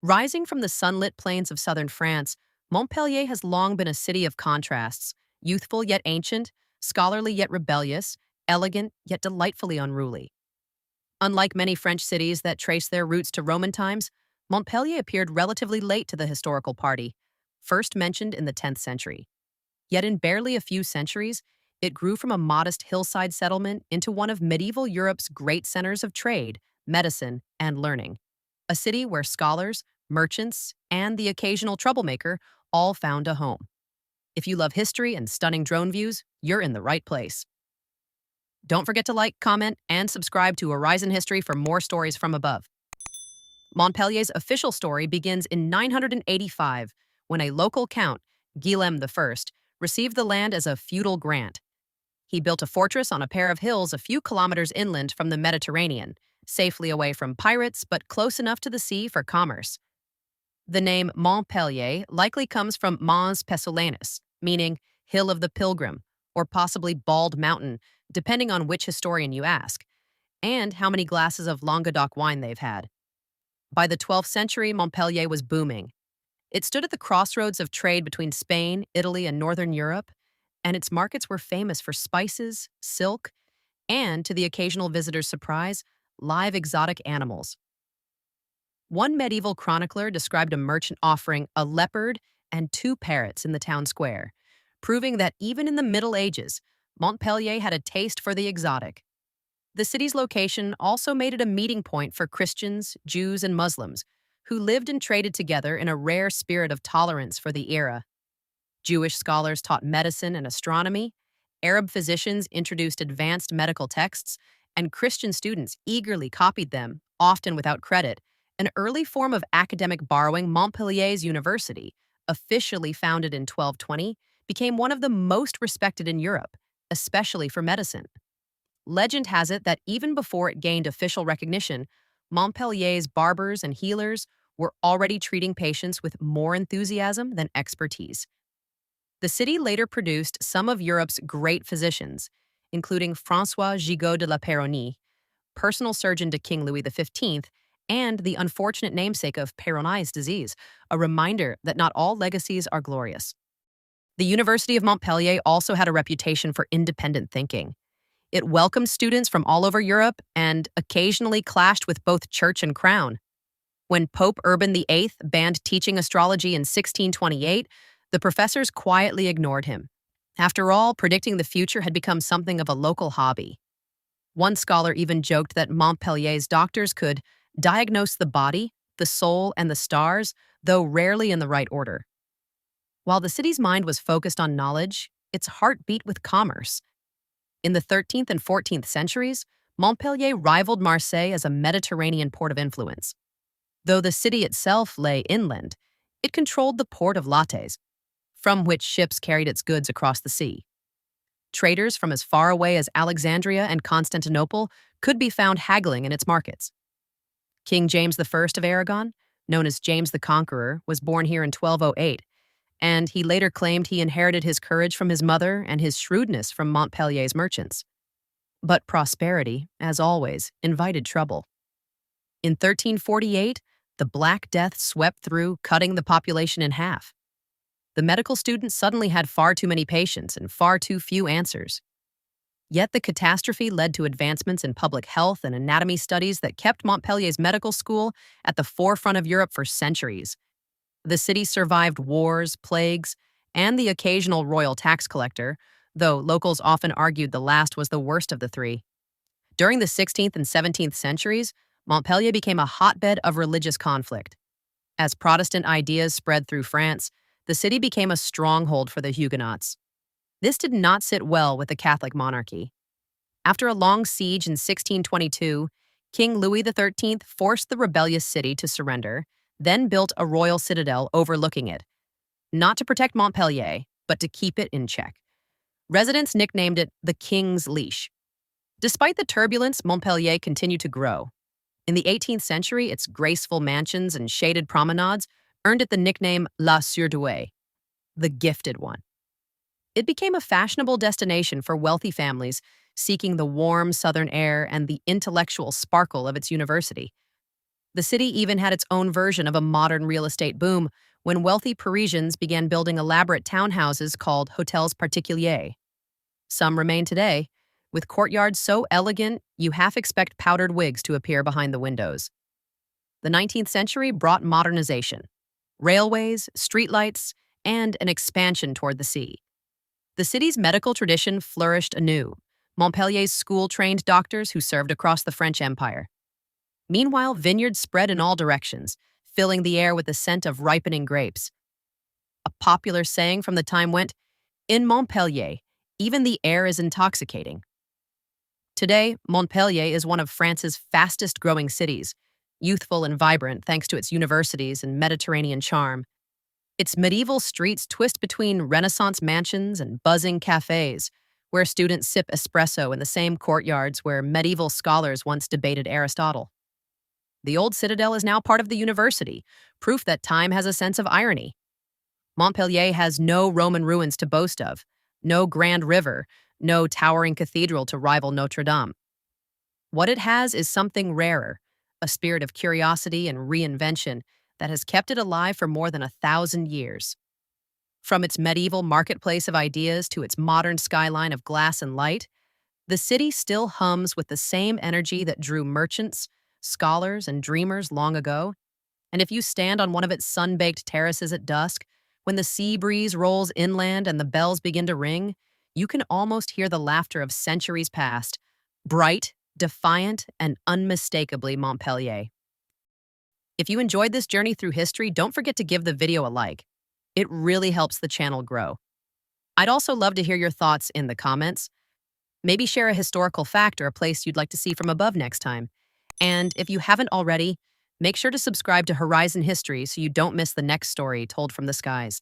Rising from the sunlit plains of southern France, Montpellier has long been a city of contrasts, youthful yet ancient, scholarly yet rebellious, elegant yet delightfully unruly. Unlike many French cities that trace their roots to Roman times, Montpellier appeared relatively late to the historical party, first mentioned in the 10th century. Yet in barely a few centuries, it grew from a modest hillside settlement into one of medieval Europe's great centers of trade, medicine, and learning. A city where scholars, merchants, and the occasional troublemaker all found a home. If you love history and stunning drone views, you're in the right place. Don't forget to like, comment, and subscribe to Horizon History for more stories from above. Montpellier's official story begins in 985 when a local count, Guillaume I, received the land as a feudal grant. He built a fortress on a pair of hills a few kilometers inland from the Mediterranean, safely away from pirates but close enough to the sea for commerce. The name Montpellier likely comes from Mons Pessolanus, meaning Hill of the Pilgrim, or possibly Bald Mountain, depending on which historian you ask, and how many glasses of Languedoc wine they've had. By the 12th century, Montpellier was booming. It stood at the crossroads of trade between Spain, Italy, and Northern Europe, and its markets were famous for spices, silk, and, to the occasional visitor's surprise, live exotic animals. One medieval chronicler described a merchant offering a leopard and two parrots in the town square, proving that even in the Middle Ages, Montpellier had a taste for the exotic. The city's location also made it a meeting point for Christians, Jews, and Muslims, who lived and traded together in a rare spirit of tolerance for the era. Jewish scholars taught medicine and astronomy, Arab physicians introduced advanced medical texts, and Christian students eagerly copied them, often without credit. An early form of academic borrowing, Montpellier's University, officially founded in 1220, became one of the most respected in Europe, especially for medicine. Legend has it that even before it gained official recognition, Montpellier's barbers and healers were already treating patients with more enthusiasm than expertise. The city later produced some of Europe's great physicians, including François Gigot de la Péronie, personal surgeon to King Louis XV, and the unfortunate namesake of Peyronie's disease, a reminder that not all legacies are glorious. The University of Montpellier also had a reputation for independent thinking. It welcomed students from all over Europe and occasionally clashed with both church and crown. When Pope Urban VIII banned teaching astrology in 1628, the professors quietly ignored him. After all, predicting the future had become something of a local hobby. One scholar even joked that Montpellier's doctors could diagnose the body, the soul, and the stars, though rarely in the right order. While the city's mind was focused on knowledge, its heart beat with commerce. In the 13th and 14th centuries, Montpellier rivaled Marseille as a Mediterranean port of influence. Though the city itself lay inland, it controlled the port of Lattes, from which ships carried its goods across the sea. Traders from as far away as Alexandria and Constantinople could be found haggling in its markets. King James I of Aragon, known as James the Conqueror, was born here in 1208, and he later claimed he inherited his courage from his mother and his shrewdness from Montpellier's merchants. But prosperity, as always, invited trouble. In 1348, the Black Death swept through, cutting the population in half. The medical students suddenly had far too many patients and far too few answers. Yet the catastrophe led to advancements in public health and anatomy studies that kept Montpellier's medical school at the forefront of Europe for centuries. The city survived wars, plagues, and the occasional royal tax collector, though locals often argued the last was the worst of the three. During the 16th and 17th centuries, Montpellier became a hotbed of religious conflict. As Protestant ideas spread through France, the city became a stronghold for the Huguenots. This did not sit well with the Catholic monarchy. After a long siege in 1622, King Louis XIII forced the rebellious city to surrender, then built a royal citadel overlooking it, not to protect Montpellier, but to keep it in check. Residents nicknamed it the King's Leash. Despite the turbulence, Montpellier continued to grow. In the 18th century, its graceful mansions and shaded promenades earned it the nickname La Surdouée, the Gifted One. It became a fashionable destination for wealthy families seeking the warm southern air and the intellectual sparkle of its university. The The city even had its own version of a modern real estate boom when wealthy Parisians began building elaborate townhouses called hotels particuliers. Some remain today, with courtyards so elegant you half expect powdered wigs to appear behind the windows. The 19th century brought modernization, railways, streetlights, and an expansion toward the sea. The city's medical tradition flourished anew. Montpellier's school-trained doctors who served across the French Empire. Meanwhile, vineyards spread in all directions, filling the air with the scent of ripening grapes. A popular saying from the time went, "In Montpellier, even the air is intoxicating." Today, Montpellier is one of France's fastest-growing cities, youthful and vibrant thanks to its universities and Mediterranean charm. Its medieval streets twist between Renaissance mansions and buzzing cafes, where students sip espresso in the same courtyards where medieval scholars once debated Aristotle. The old citadel is now part of the university, proof that time has a sense of irony. Montpellier has no Roman ruins to boast of, no grand river, no towering cathedral to rival Notre Dame. What it has is something rarer, a spirit of curiosity and reinvention that has kept it alive for more than 1,000 years. From its medieval marketplace of ideas to its modern skyline of glass and light, the city still hums with the same energy that drew merchants, scholars, and dreamers long ago. And if you stand on one of its sun-baked terraces at dusk, when the sea breeze rolls inland and the bells begin to ring, you can almost hear the laughter of centuries past, bright, defiant, and unmistakably Montpellier. If you enjoyed this journey through history, don't forget to give the video a like. It really helps the channel grow. I'd also love to hear your thoughts in the comments. Maybe share a historical fact or a place you'd like to see from above next time. And if you haven't already, make sure to subscribe to Horizon History so you don't miss the next story told from the skies.